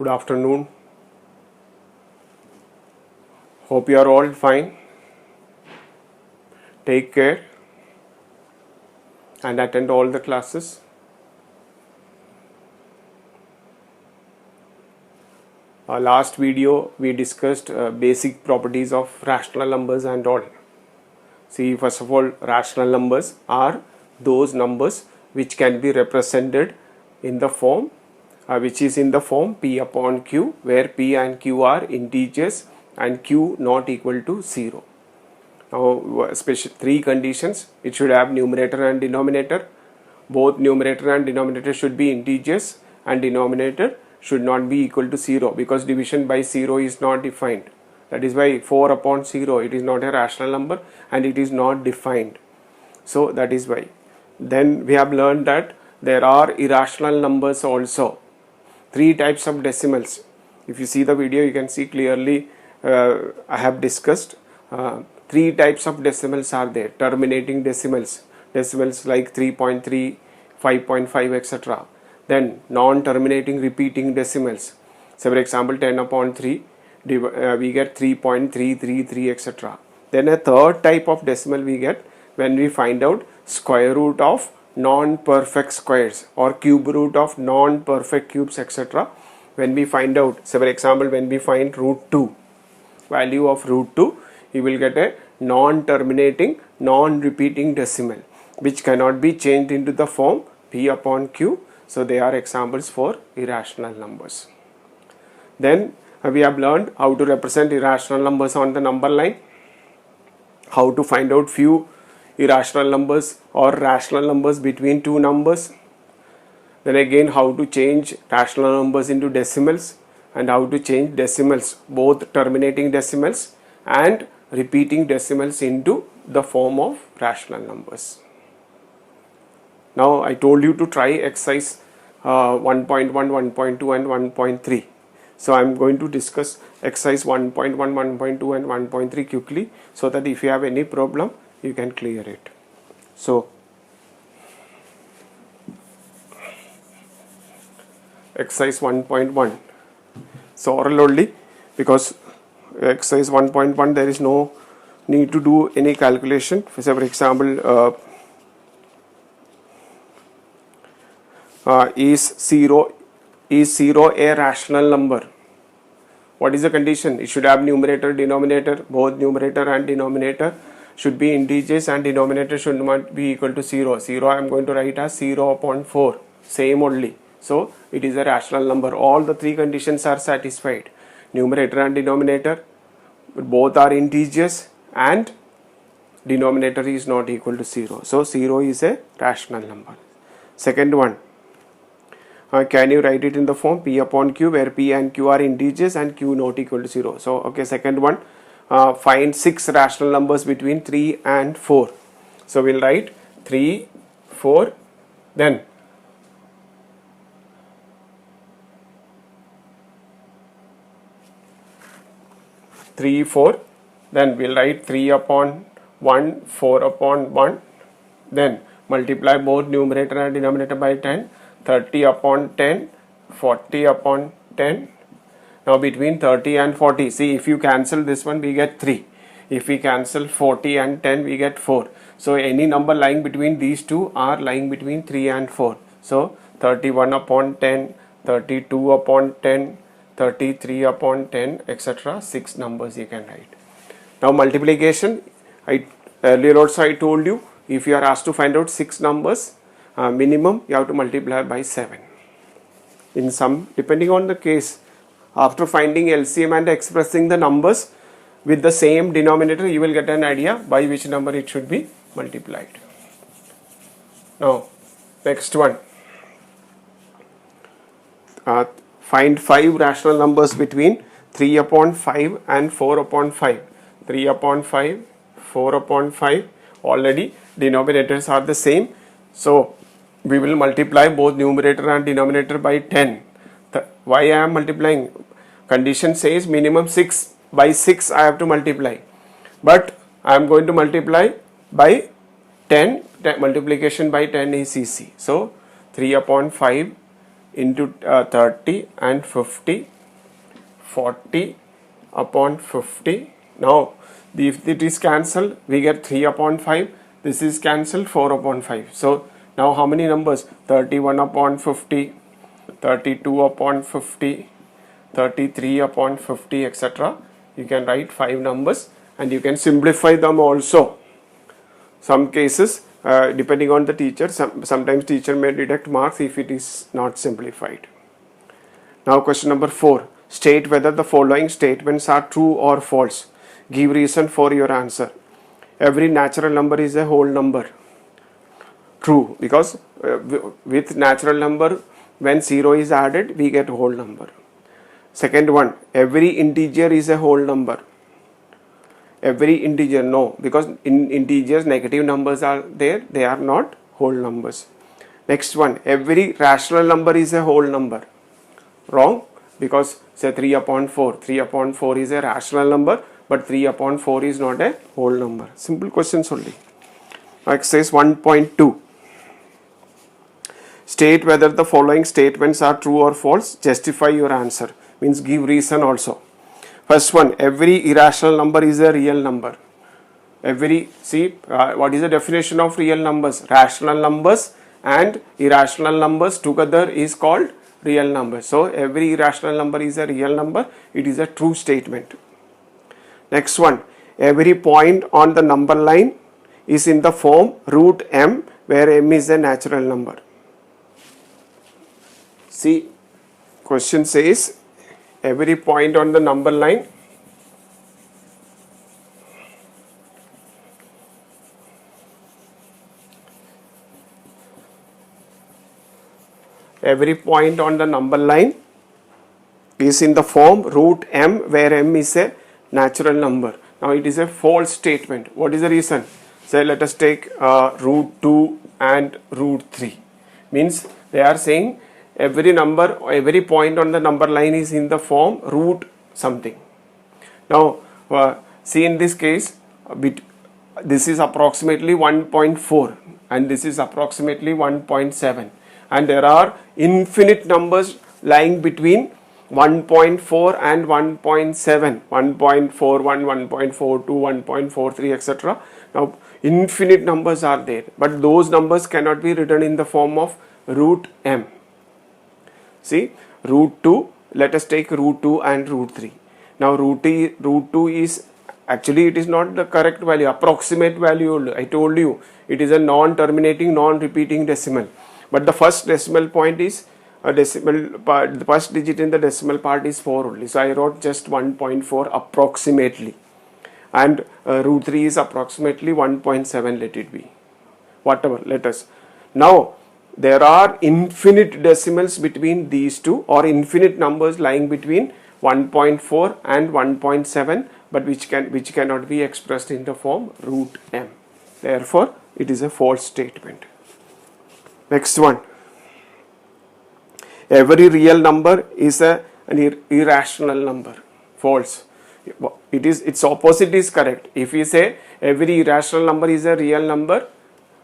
Good afternoon. Hope you are all fine. Take care and attend all the classes. Last video we discussed basic properties of rational numbers and all. See, first of all, rational numbers are those numbers which can be represented in the form which is in the form p upon q, where p and q are integers and q not equal to 0. Now, special three conditions: it should have numerator and denominator. Both numerator and denominator should be integers, and denominator should not be equal to 0, because division by 0 is not defined. That is why 4 upon 0, it is not a rational number and it is not defined. So that is why. Then we have learned that there are irrational numbers also. Three types of decimals. If you see the video, you can see clearly I have discussed three types of decimals are there. Terminating decimals, decimals like 3.3, 5.5, etc. Then non-terminating repeating decimals. So for example, 10 upon 3, we get 3.333, etc. Then a third type of decimal we get when we find out square root of non-perfect squares or cube root of non-perfect cubes, etc. When we find out, say for example, when we find root 2, value of root 2, you will get a non-terminating, non-repeating decimal which cannot be changed into the form p upon q. So they are examples for irrational numbers. Then we have learned how to represent irrational numbers on the number line, how to find out few irrational numbers or rational numbers between two numbers. Then again, how to change rational numbers into decimals, and how to change decimals, both terminating decimals and repeating decimals, into the form of rational numbers. Now I told you to try exercise 1.1, 1.2 and 1.3. So I am going to discuss exercise 1.1, 1.2 and 1.3 quickly, so that if you have any problem, you can clear it. So exercise 1.1. So oral only, because exercise 1.1 there is no need to do any calculation. For example, is 0 a rational number? What is the condition? It should have numerator, denominator. Both numerator and denominator should be integers, and denominator should not be equal to 0. 0 I am going to write as 0 upon 4. Same only. So it is a rational number. All the three conditions are satisfied. Numerator and denominator, both are integers, and denominator is not equal to 0. So 0 is a rational number. Second one. Can you write it in the form p upon q, where p and q are integers and q not equal to 0. So okay, second one, find 6 rational numbers between 3 and 4. So we'll write 3, 4, then 3, 4, then we'll write 3 upon 1, 4 upon 1, then multiply both numerator and denominator by 10, 30 upon 10, 40 upon 10. Now between 30 and 40, see, if you cancel this one, we get 3. If we cancel 40 and 10, we get 4. So any number lying between these two are lying between 3 and 4. So 31 upon 10, 32 upon 10, 33 upon 10, etc. 6 numbers you can write. Now multiplication, earlier also I told you, if you are asked to find out 6 numbers, minimum you have to multiply by 7. In some, depending on the case, after finding LCM and expressing the numbers with the same denominator, you will get an idea by which number it should be multiplied. Now next one, find 5 rational numbers between 3 upon 5 and 4 upon 5. 3 upon 5, 4 upon 5, already denominators are the same. So we will multiply both numerator and denominator by 10. Why I am multiplying? Condition says minimum 6. By 6 I have to multiply. But I am going to multiply by 10. Multiplication by 10 is easy. So 3 upon 5 into 30 and 50, 40 upon 50. Now if it is cancelled, we get 3 upon 5. This is cancelled, 4 upon 5. So now how many numbers? 31 upon 50, 32 upon 50, 33 upon 50, etc. You can write 5 numbers and you can simplify them also. Some cases, depending on the teacher, sometimes teacher may deduct marks if it is not simplified. Now question number 4. State whether the following statements are true or false. Give reason for your answer. Every natural number is a whole number. True, because with natural number, when 0 is added, we get whole number. Second one, every integer is a whole number. Every integer, no, because in integers negative numbers are there, they are not whole numbers. Next one, every rational number is a whole number. Wrong, because say 3 upon 4, 3 upon 4 is a rational number, but 3 upon 4 is not a whole number. Simple questions only. Exercise 1.2. State whether the following statements are true or false. Justify your answer. Means give reason also. First one, every irrational number is a real number. What is the definition of real numbers? Rational numbers and irrational numbers together is called real number. So every irrational number is a real number. It is a true statement. Next one, every point on the number line is in the form root m, where m is a natural number. See, question says every point on the number line is in the form root m, where m is a natural number. Now it is a false statement. What is the reason? Say let us take root 2 and root 3. Means they are saying every point on the number line is in the form root something. Now see, in this case this is approximately 1.4 and this is approximately 1.7, and there are infinite numbers lying between 1.4 and 1.7, 1.41, 1.42, 1.43, etc. Now infinite numbers are there, but those numbers cannot be written in the form of root m. See, root 2, let us take root 2 and root 3. Now root 2 is actually, it is not the correct value, approximate value. I told you it is a non-terminating, non-repeating decimal, but the first decimal point is a decimal part, the first digit in the decimal part is 4 only. So I wrote just 1.4 approximately, and root 3 is approximately 1.7, let it be, whatever, let us. Now there are infinite decimals between these two, or infinite numbers lying between 1.4 and 1.7, but which cannot be expressed in the form root m. Therefore it is a false statement. Next one, every real number is an irrational number. False. Its opposite is correct. If we say every irrational number is a real number,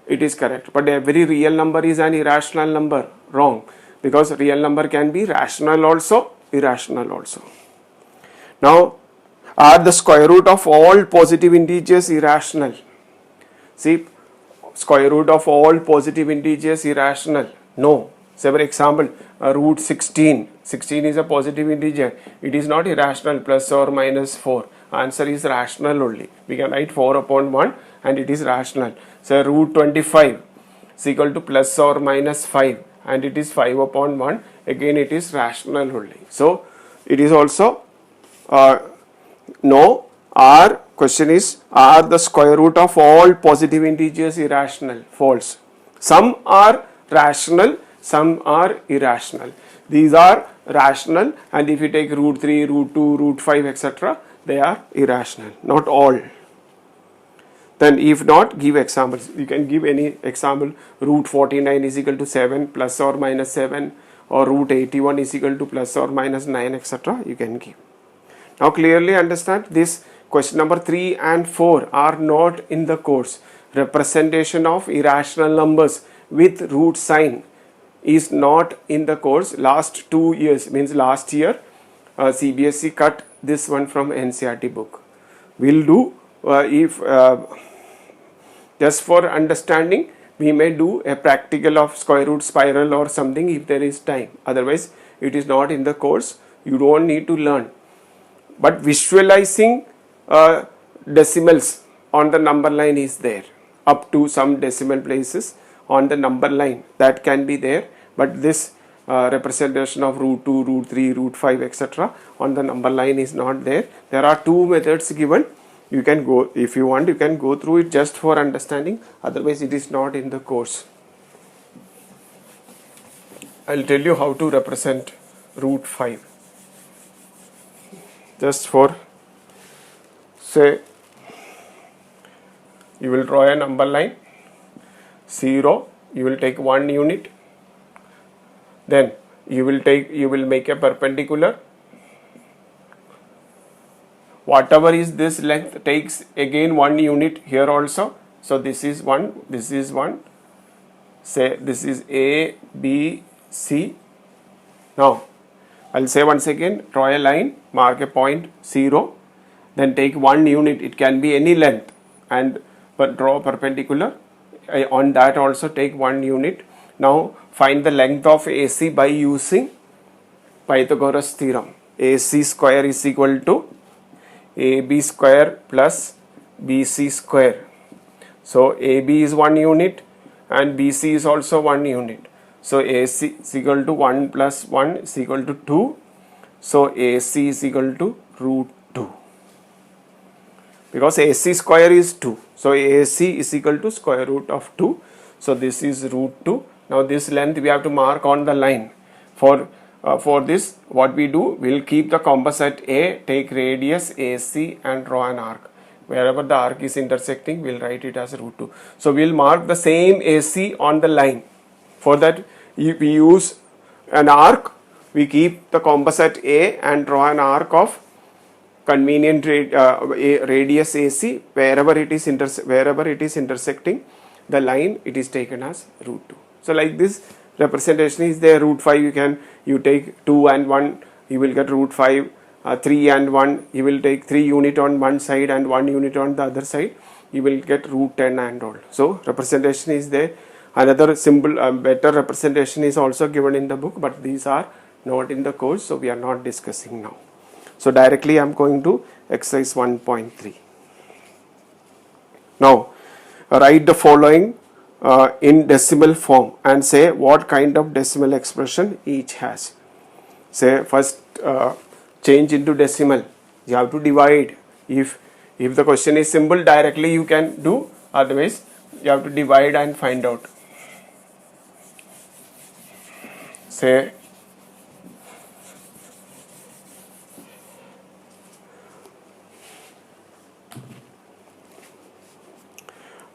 it is correct, but every real number is an irrational number. Wrong, because real number can be rational also, irrational also. Now, are the square root of all positive integers irrational? See, square root of all positive integers irrational? No. Say for example, root 16. 16 is a positive integer. It is not irrational, plus or minus 4. Answer is rational only. We can write 4 upon 1 and it is rational. So root 25 is equal to plus or minus 5 and it is 5 upon 1. Again it is rational only. So it is also no. Our question is, are the square root of all positive integers irrational? False. Some are rational, some are irrational. These are rational, and if you take root 3, root 2, root 5, etc., they are irrational, not all. Then if not, give examples. You can give any example. Root 49 is equal to 7 plus or minus 7, or root 81 is equal to plus or minus 9, etc. You can give. Now clearly understand this. Question number 3 and 4 are not in the course. Representation of irrational numbers with root sign. is not in the course. Last 2 years, means last year, CBSE cut this one from NCERT book. We'll do if just for understanding, we may do a practical of square root spiral or something if there is time. Otherwise, it is not in the course. You don't need to learn. But visualizing decimals on the number line is there. Up to some decimal places on the number line, that can be there. But this representation of root 2, root 3, root 5, etc. on the number line is not there. There are two methods given. You can go, if you want, you can go through it just for understanding. Otherwise, it is not in the course. I'll tell you how to represent root 5. Just for, say, you will draw a number line, 0, you will take 1 unit, then you will make a perpendicular. Whatever is this length takes again 1 unit here also. So this is 1, this is 1. Say this is A, B, C. Now I'll say once again, draw a line, mark a point 0, then take 1 unit. It can be any length, and draw perpendicular. On that also take 1 unit. Now find the length of AC by using Pythagoras theorem. AC square is equal to AB square plus BC square. So AB is 1 unit and BC is also 1 unit. So AC is equal to 1 plus 1 is equal to 2. So AC is equal to root 2. Because AC square is 2. So AC is equal to square root of 2. So this is root 2. Now this length we have to mark on the line. For this, what we do, we'll keep the compass at A, take radius AC and draw an arc. Wherever the arc is intersecting, we'll write it as root 2. So we'll mark the same AC on the line. For that, we use an arc. We keep the compass at A and draw an arc of convenient radius AC. Wherever it is intersecting the line, it is taken as root 2. So like this representation is there. Root 5, you take 2 and 1, you will get root 5. 3 and 1, you will take 3 unit on one side and 1 unit on the other side, you will get root 10 and all. So representation is there. Another simple better representation is also given in the book, but these are not in the course, so we are not discussing now. So directly I am going to exercise 1.3. Now write the following in decimal form and say what kind of decimal expression each has. Say first change into decimal. You have to divide. If the question is simple, directly you can do. Otherwise, you have to divide and find out. Say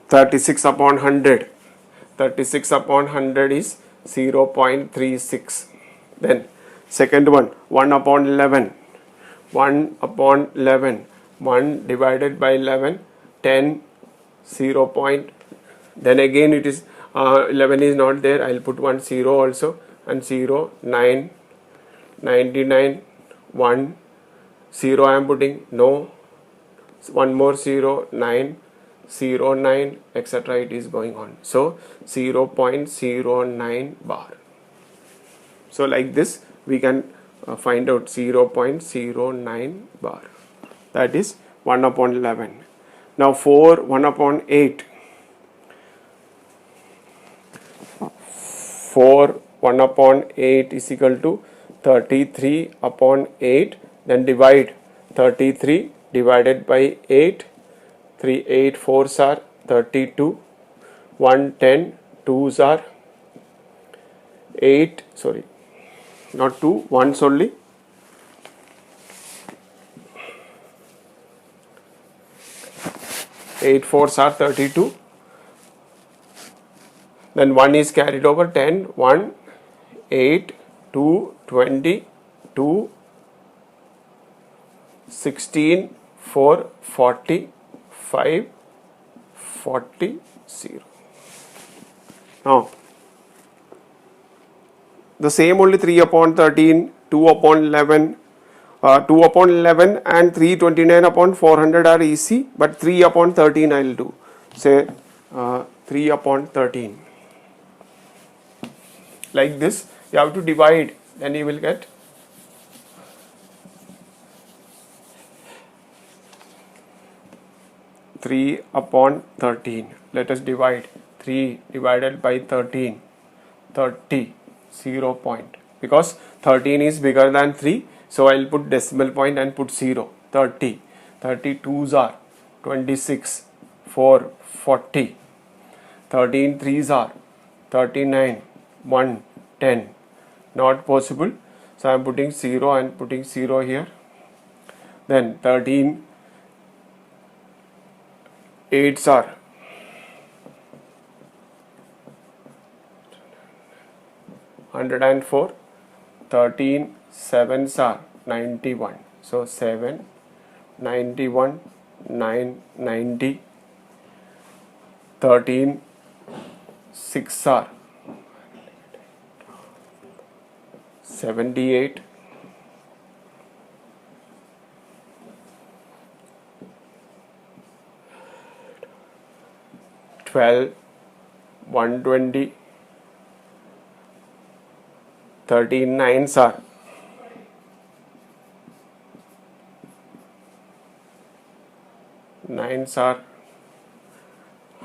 36 upon 100. 36 upon 100 is 0.36. Then second one, 1 upon 11. 1 upon 11. 1 divided by 11, 10, 0 point. Then again it is 11 is not there. I'll put 1 0 also, and 0, 9, 99, 1, 0 I am putting, no, 1 more 0, 9, 0, 9, etc. It is going on. So 0.09 bar. So like this we can find out 0.09 bar. That is 1 upon 11. Now 1 upon 8. 1 upon 8 is equal to 33 upon 8. Then divide 33 divided by 8. 3 8 4s are 32. 1 10 2s are 8. Sorry, not 2, 1s only. 8 4s are 32. Then 1 is carried over, 10, 1, 8, 2, 20, 2, 16, 4, 40, 5, 40, 0. Now the same only 3 upon 13, 2 upon 11, 2 upon 11 and 329 upon 400 are easy, but 3 upon 13 I will do. Say 3 upon 13. Like this, you have to divide, then you will get 3 upon 13. Let us divide 3 divided by 13, 30, 0 point. Because 13 is bigger than 3, so I will put decimal point and put 0. 30, 32s are 26, 4, 40. 13 3s are 39, 1, 10. Not possible. So I am putting 0 and putting 0 here. Then 13 8s are 104. 13 7s are 91. So 7, 91, 9, 90. 13 6 are 78. 12, 120. 13 9s are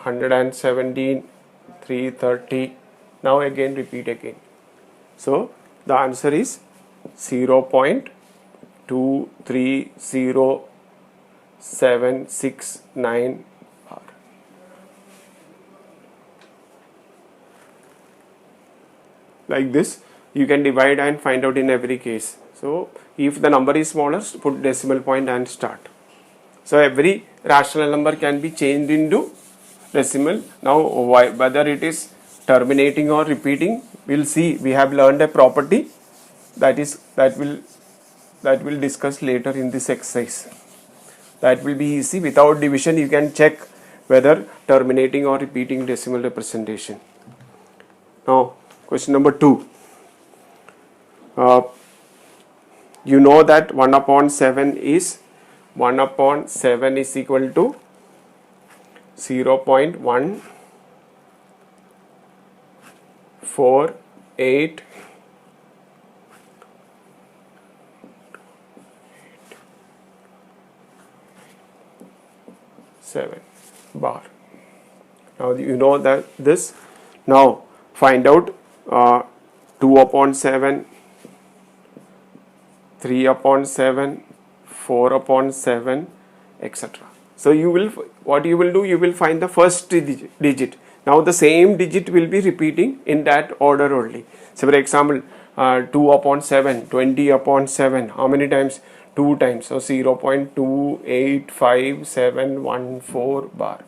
117, 330. Now again repeat again. So the answer is 0.23079 bar. Like this, you can divide and find out in every case. So if the number is smaller, put decimal point and start. So every rational number can be changed into decimal. Now whether it is terminating or repeating, we'll see. We have learned a property that will discuss later in this exercise. That will be easy. Without division, you can check whether terminating or repeating decimal representation. Now question number 2. You know that 1 upon 7 is equal to 0.148 7 bar. Now you know that this. Now find out 2 upon 7, 3 upon 7, 4 upon 7, etc. So you will, what you will do, you will find the first digit. Now the same digit will be repeating in that order only. So for example, 2 upon 7, 20 upon 7, how many times? 2 times. So 0.28571 bar.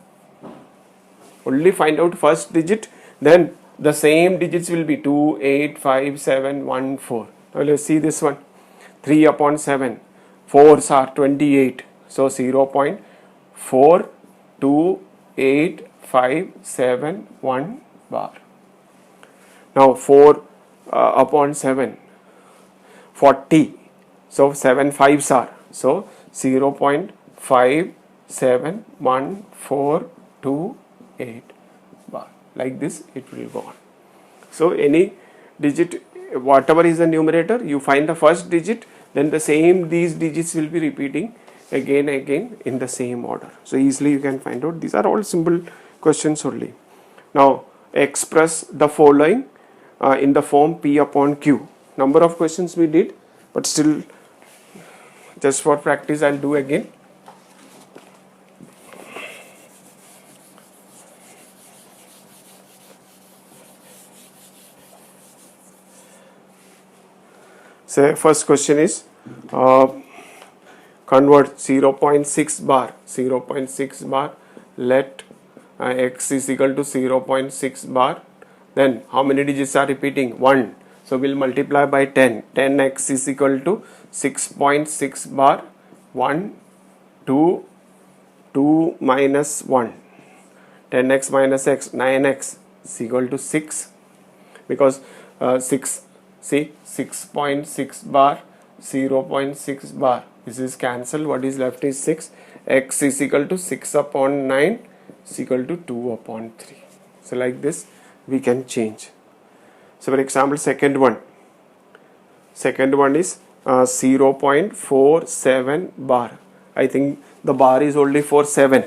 Only find out first digit, then the same digits will be 2857114. Now let's see this one. 3 upon 7, 4s are 28. So 0.42857 bar. Now 4 upon 7, 40. So 7 5s are. So 0.571428 bar. Like this it will go on. So any digit, whatever is the numerator, you find the first digit, then the same these digits will be repeating again in the same order. So easily you can find out. These are all simple questions only. Now express the following in the form P upon Q. Number of questions we did, but still just for practice I'll do again. So first question is convert 0.6 bar, let x is equal to 0.6 bar. Then how many digits are repeating? 1. So we'll multiply by 10. 10x is equal to 6.6 bar. 1, 2, 2 minus 1. 10x minus x, 9x is equal to 6. Because 6 See 6.6 bar, 0.6 bar. This is cancelled. What is left is 6. X is equal to 6 upon 9 is equal to 2 upon 3. So like this we can change. So for example, second one is 0.47 bar. I think the bar is only for 7.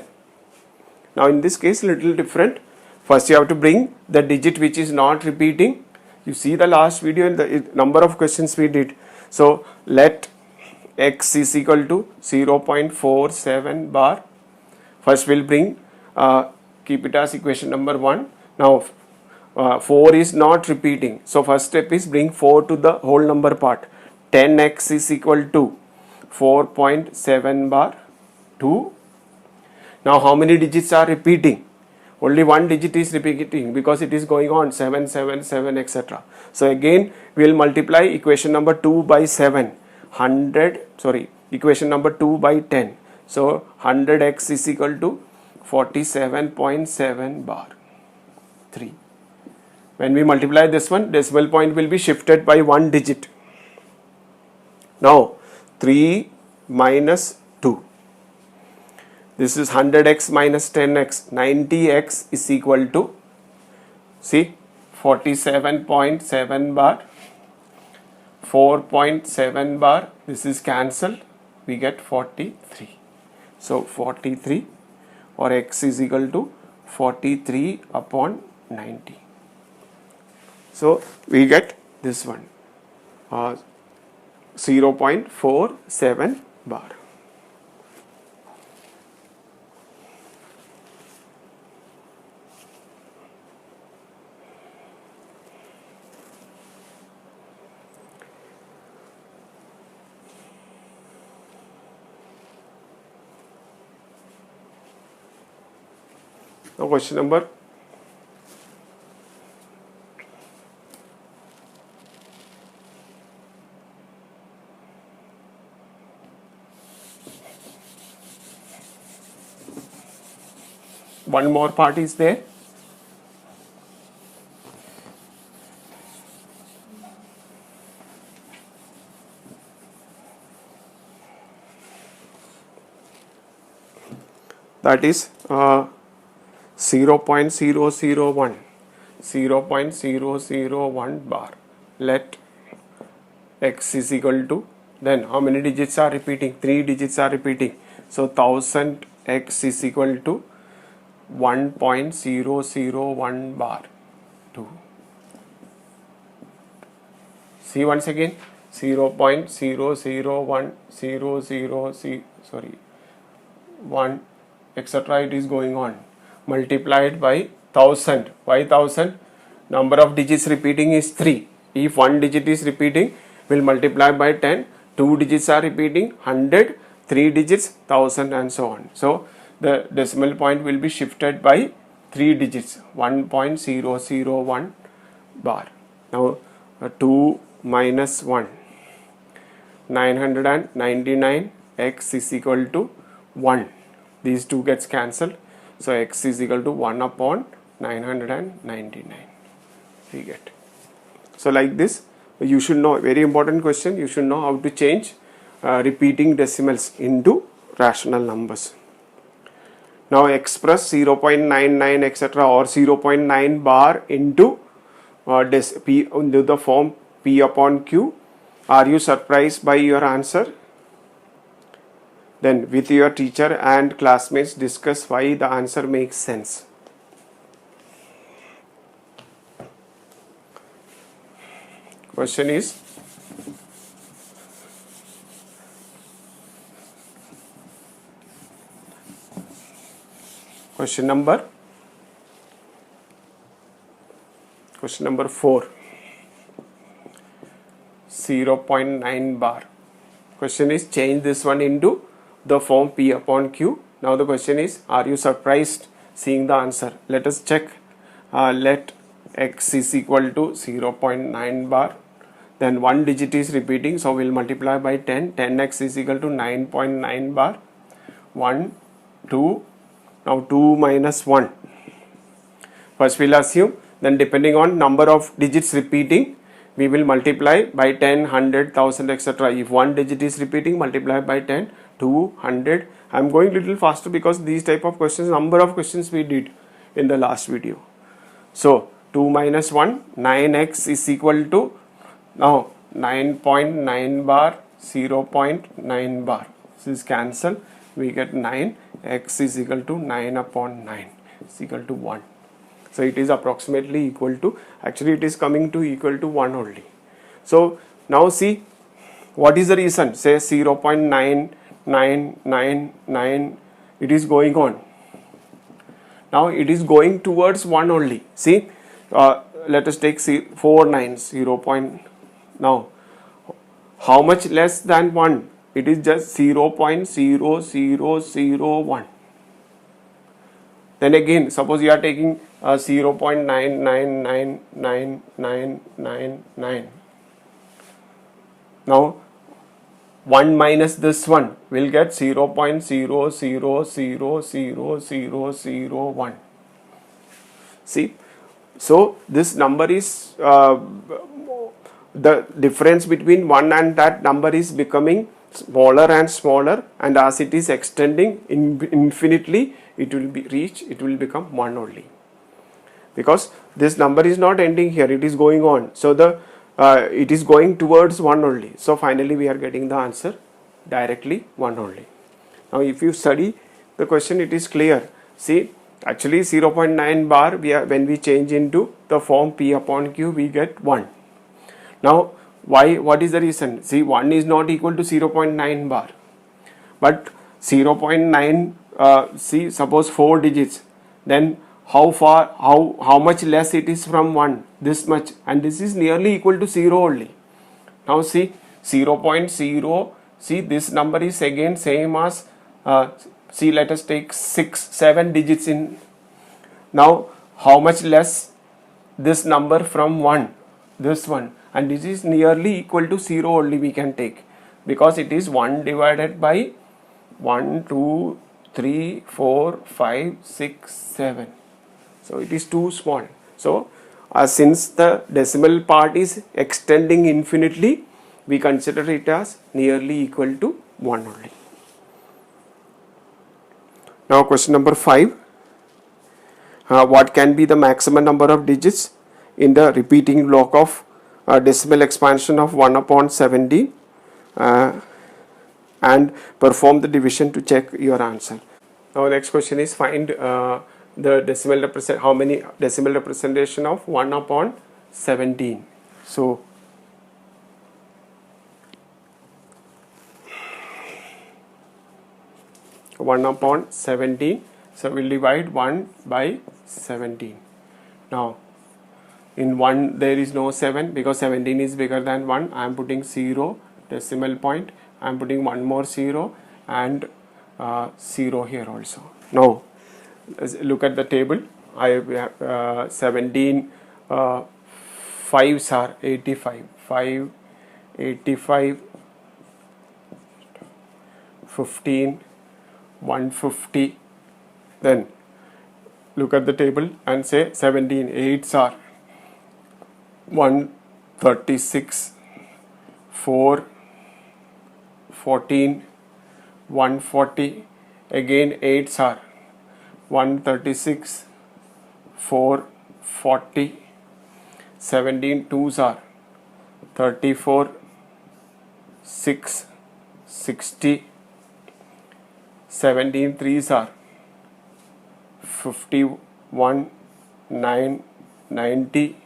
Now in this case little different. First you have to bring the digit which is not repeating. You see the last video and the number of questions we did. So let x is equal to 0.47 bar. First we'll bring, keep it as equation number 1. Now 4 is not repeating. So first step is bring 4 to the whole number part. 10x is equal to 4.7 bar 2. Now how many digits are repeating? Only one digit is repeating because it is going on 7, 7, 7, etc. So again we will multiply equation number 2 by 7. Equation number 2 by 10. So 100x is equal to 47.7 bar 3. When we multiply this one, decimal point will be shifted by one digit. Now 3 minus 2. This is 100x minus 10x. 90x is equal to, see, 47.7 bar, 4.7 bar. This is cancelled. We get 43. So 43, or x is equal to 43 upon 90. So we get this one, 0.47 bar. Now question number one more part is there. That is 0.001 bar. Let x is equal to, then how many digits are repeating? 3 digits are repeating. So 1000 x is equal to 1.001 bar 2. See once again, 1 etc. It is going on, multiplied by 1000. Why 1000? Number of digits repeating is 3. If one digit is repeating, we'll multiply by 10. 2 digits are repeating, 100. 3 digits, 1000, and so on. So the decimal point will be shifted by 3 digits, 1.001 bar. Now 2 minus 1, 999, x is equal to 1. These two gets cancelled. So x is equal to 1 upon 999. We get. So like this, you should know, very important question, you should know how to change repeating decimals into rational numbers. Now express 0.99 etc. or 0.9 bar into the form P upon Q. Are you surprised by your answer? Then with your teacher and classmates discuss why the answer makes sense. Question is, question number 4, 0.9 bar. Question is, change this one into the form P upon Q. Now the question is, are you surprised seeing the answer? Let us check. Let x is equal to 0.9 bar. Then one digit is repeating, so we'll multiply by 10. 10x is equal to 9.9 bar. 1, 2. Now 2 minus 1. First we'll assume, then depending on number of digits repeating, we will multiply by 10, 100, 1000, etc. If one digit is repeating, multiply by 10, 200. I'm going little faster because these type of questions, number of questions we did in the last video. So 2 minus 1, 9x is equal to, now 9.9 bar, 0.9 bar. This is cancel. We get 9, x is equal to 9 upon 9 is equal to 1. So it is approximately equal to, actually it is coming to equal to 1 only. So now see, what is the reason? Say 0.9999, it is going on. Now it is going towards 1 only. See, let us take 4 nines, 0. Now, how much less than 1? It is just 0.0001. Then again, suppose you are taking 0.999999. Now, 1 minus this one will get 0.00000001. See, so this number is the difference between 1 and that number is becoming smaller and smaller, and as it is extending infinitely, it will become 1 only, because this number is not ending here, it is going on. So the it is going towards 1 only. So finally we are getting the answer directly 1 only. Now if you study the question, it is clear. See, actually 0.9 bar, when we change into the form P upon Q, we get 1. Now why? What is the reason? See, 1 is not equal to 0.9 bar, but 0.9, see, suppose 4 digits, then how much less it is from 1? This much, and this is nearly equal to 0 only. Now see, 0.0, see, this number is again same as, see, let us take 7 digits in. Now how much less this number from 1? This one, and this is nearly equal to 0 only we can take, because it is 1 divided by 1, 2, 3, 4, 5, 6, 7. So it is too small. So since the decimal part is extending infinitely, we consider it as nearly equal to 1 only. Now question number 5. What can be the maximum number of digits in the repeating block of decimal expansion of 1 upon 17, and perform the division to check your answer. Now next question is find the decimal how many decimal representation of 1 upon 17. So (1 upon 17). So we'll divide 1 by 17. Now in 1 there is no 7, because 17 is bigger than 1. I am putting 0 decimal point. I am putting one more 0 and 0 here also. Now look at the table. I have 17 5s are 85. 5, 85, 15, 150. Then look at the table and say 17 8s are 136, 4, 14, 140. Again 8s are 136, 4, 40. 17 2s are 34, 6, 60. 17 3s are 51, 9, 90.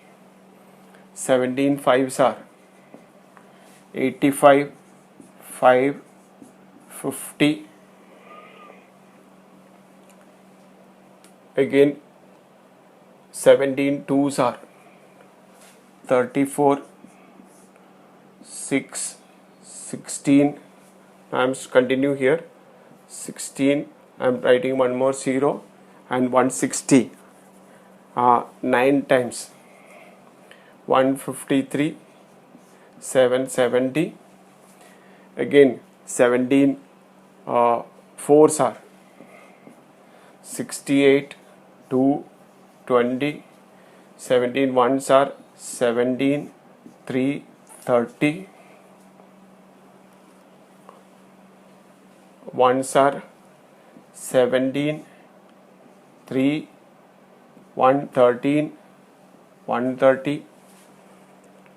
17 5s are 85, 5, 50. Again 17 2s are 34, 6, 16. I am continue here. 16. I am writing one more 0 and 160. 9 times 153, 770. Again 17 4s are 68, 2, 20. 17 1s are 17, 330. Ones are 17, 3, 113, 130.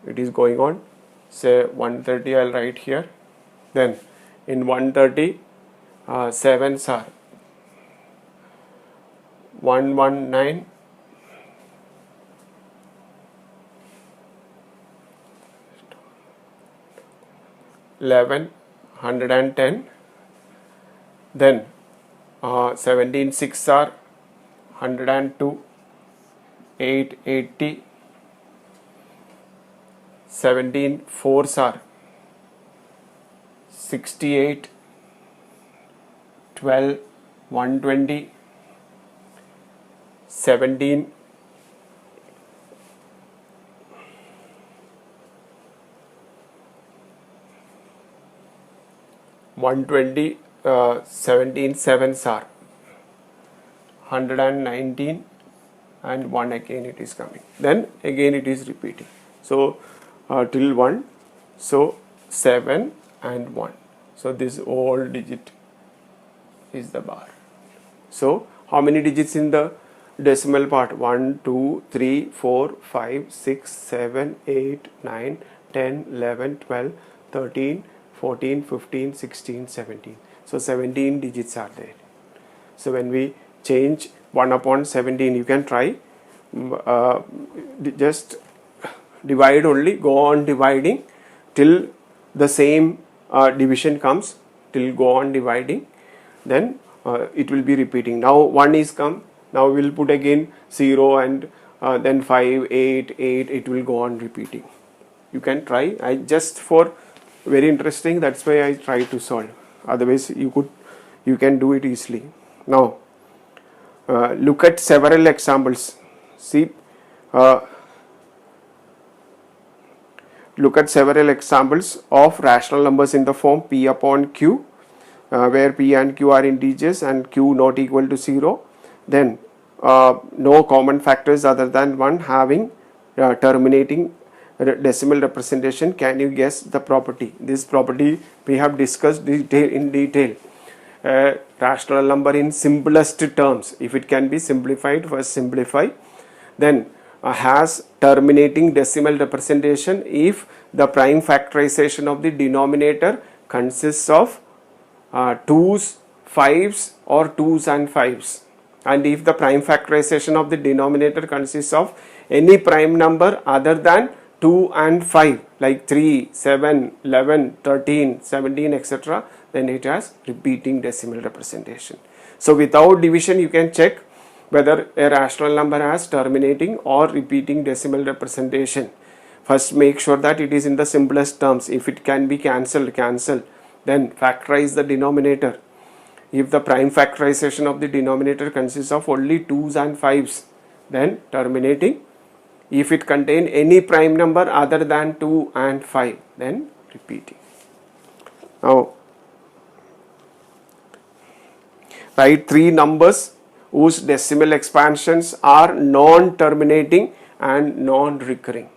It is going on. Say 130, I'll write here. Then in 130, sevens are 119, 11, 110. Then 17 6 are 102, 880. 17 fours are 68, 12, 120. 17 120, 17 sevens are 119, and 1 again it is coming. Then again it is repeating. So till 1, so 7 and 1. So this whole digit is the bar. So how many digits in the decimal part? 1, 2, 3, 4, 5, 6, 7, 8, 9, 10, 11, 12, 13, 14, 15, 16, 17. So 17 digits are there. So when we change 1 upon 17, you can try just divide only, go on dividing till the same division comes, till go on dividing, then it will be repeating. Now 1 is come, now we will put again 0 and then 5, 8, 8, it will go on repeating. You can try. I just for very interesting, that's why I try to solve. Otherwise you can do it easily. Now look at several examples. See, look at several examples of rational numbers in the form p upon q, where p and q are integers and q not equal to 0. Then no common factors other than 1 having terminating decimal representation. Can you guess the property? This property we have discussed in detail. Rational number in simplest terms, if it can be simplified, first simplify, then has terminating decimal representation if the prime factorization of the denominator consists of 2's, 5's or 2's and 5's, and if the prime factorization of the denominator consists of any prime number other than 2 and 5 like 3, 7, 11, 13, 17, etc., then it has repeating decimal representation. So without division you can check whether a rational number has terminating or repeating decimal representation. First make sure that it is in the simplest terms. If it can be cancelled, cancel. Then factorize the denominator. If the prime factorization of the denominator consists of only 2's and 5's, then terminating. If it contain any prime number other than 2 and 5, then repeating. Now write 3 numbers whose decimal expansions are non-terminating and non-recurring.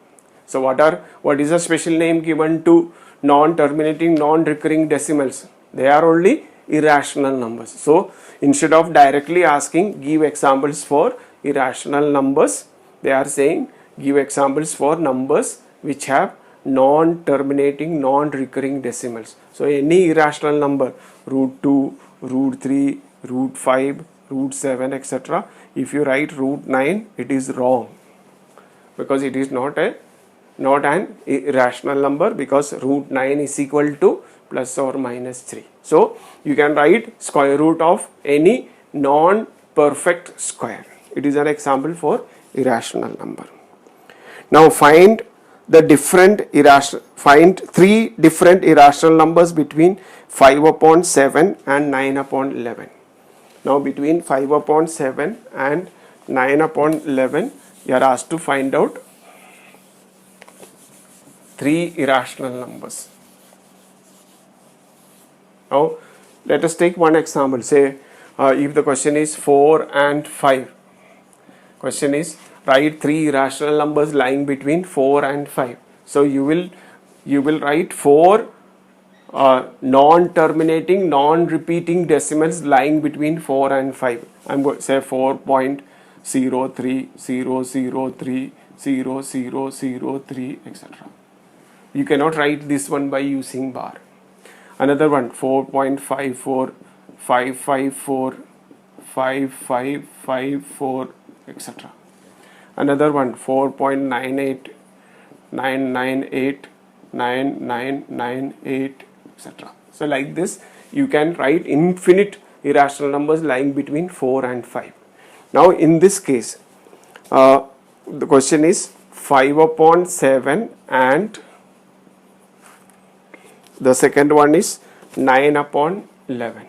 So what is the special name given to non-terminating, non-recurring decimals? They are only irrational numbers. So instead of directly asking give examples for irrational numbers, they are saying give examples for numbers which have non-terminating, non-recurring decimals. So any irrational number, root 2, root 3, root 5, root 7, etc. If you write root 9, it is wrong, because it is not an irrational number, because root 9 is equal to plus or minus 3. So you can write square root of any non-perfect square. It is an example for irrational number. Now find the find 3 different irrational numbers between 5 upon 7 and 9 upon 11. Now between 5 upon 7 and 9 upon 11, you are asked to find out 3 irrational numbers. Now let us take one example. Say if the question is 4 and 5. Question is write 3 irrational numbers lying between 4 and 5. So you will write 4 non-terminating, non-repeating decimals lying between 4 and 5. I'm going to say 4.030030003, etc. You cannot write this one by using bar. Another one 4.54, 554, 5554, etc. Another one 4.98, 998, 9998, etc. So like this you can write infinite irrational numbers lying between 4 and 5. Now in this case the question is 5 upon 7 and the second one is 9 upon 11.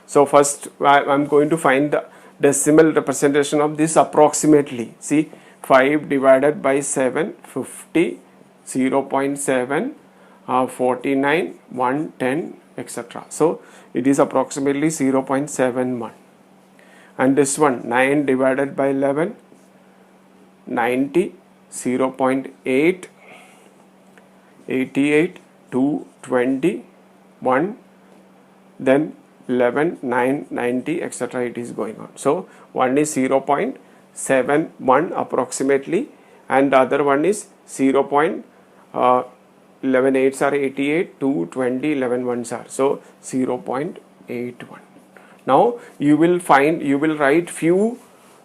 So first I'm going to find the decimal representation of this approximately. See, 5 divided by 7, 50, 0.7, 49, 110, etc. So it is approximately 0.71. And this one 9 divided by 11, 90, 0.8, 88, 220, 1, then 11, 9, 90, etc. It is going on. So one is 0.71 approximately, and the other one is 0.11 8s are 88, 220, 11 1s are, so 0.81. Now you will write few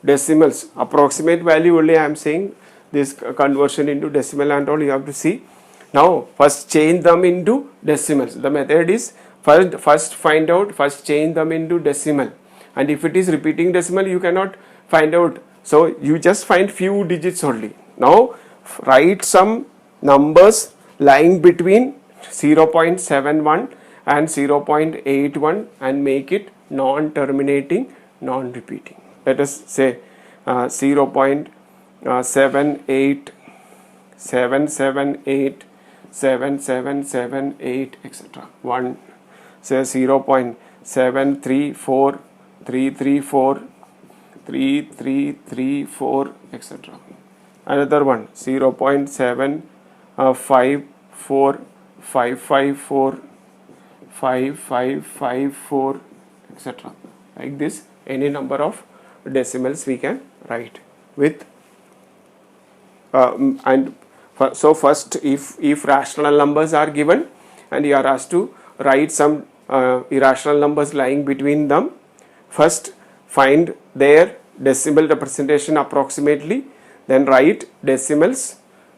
decimals, approximate value only. I am saying this conversion into decimal and all you have to see. Now first change them into decimals. The method is first change them into decimal, and if it is repeating decimal you cannot find out, so you just find few digits only. Now write some numbers lying between 0.71 and 0.81 and make it non-terminating, non-repeating. Let us say 0.78, 778, 7778, etc. 1, say 0.734, 334, 3334, etc. Another one 0.754, 554, 5554, etc. Like this, any number of decimals we can write with. So first, if rational numbers are given and you are asked to write some irrational numbers lying between them, first find their decimal representation approximately, then write decimals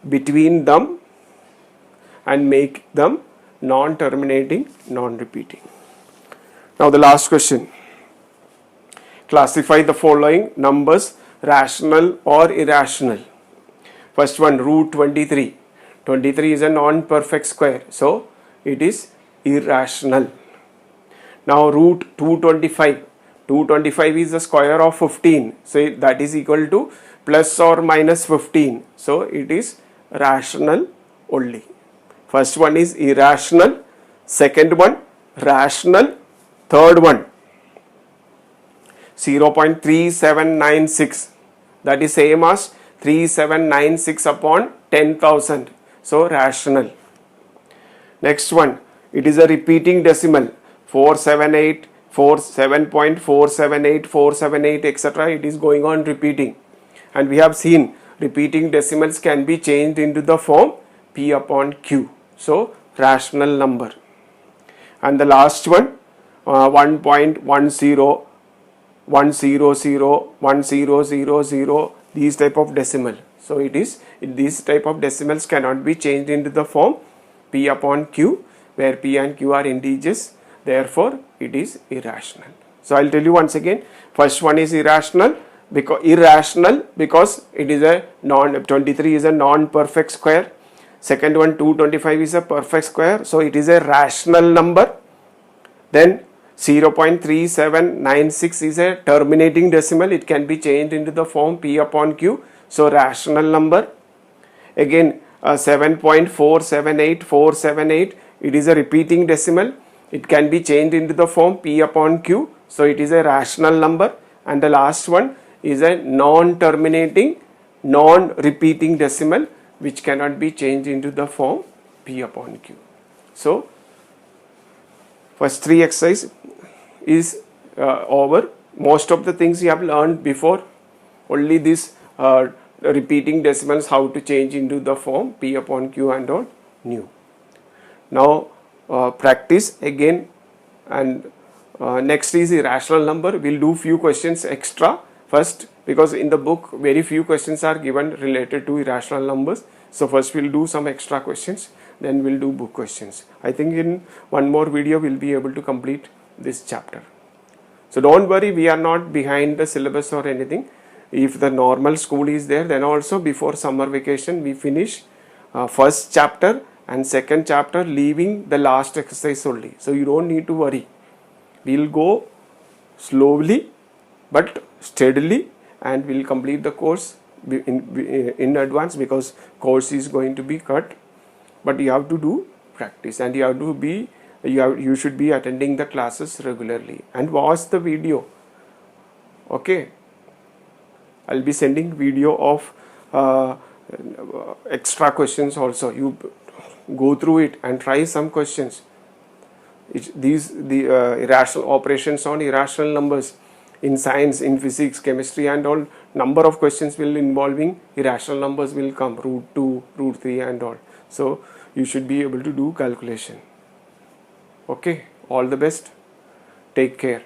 between them and make them non-terminating, non-repeating. Now the last question. Classify the following numbers rational or irrational. First one, root 23. 23 is a non-perfect square, so it is irrational. Now root 225. 225 is the square of 15, so that is equal to plus or minus 15, so it is rational only. First one is irrational, second one rational, third one 0.3796, that is same as 3796 upon 10,000, so rational. Next one, it is a repeating decimal, 478, 7.478, 478, etc. It is going on repeating, and we have seen repeating decimals can be changed into the form P upon Q, so rational number. And the last one 1.10, 100, 1000, these type of decimal, so it is these type of decimals cannot be changed into the form P upon Q, where P and Q are integers, therefore it is irrational. So I will tell you once again. First one is irrational because it is a 23 is a non-perfect square. Second one 225 is a perfect square, so it is a rational number. Then 0.3796 is a terminating decimal, it can be changed into the form P upon Q, so rational number. Again 7.478478, it is a repeating decimal, it can be changed into the form P upon Q, so it is a rational number. And the last one is a non-terminating, non-repeating decimal, which cannot be changed into the form P upon Q. So first three exercise is over. Most of the things you have learned before, only this repeating decimals, how to change into the form P upon Q and all new. Now practice again, and next is irrational number. We'll do few questions extra first, because in the book very few questions are given related to irrational numbers. So first we'll do some extra questions, then we'll do book questions. I think in one more video we'll be able to complete this chapter. So don't worry, we are not behind the syllabus or anything. If the normal school is there, then also before summer vacation we finish first chapter and second chapter, leaving the last exercise only. So you don't need to worry. We'll go slowly but steadily, and we'll complete the course in advance, because course is going to be cut. But you have to do practice, and you have to be you should be attending the classes regularly and watch the video. Okay, I'll be sending video of extra questions also. You go through it and try some questions. The irrational operations on irrational numbers in science, in physics, chemistry and all, number of questions will involving irrational numbers will come, root 2, root 3 and all. So you should be able to do calculation. Okay, all the best. Take care.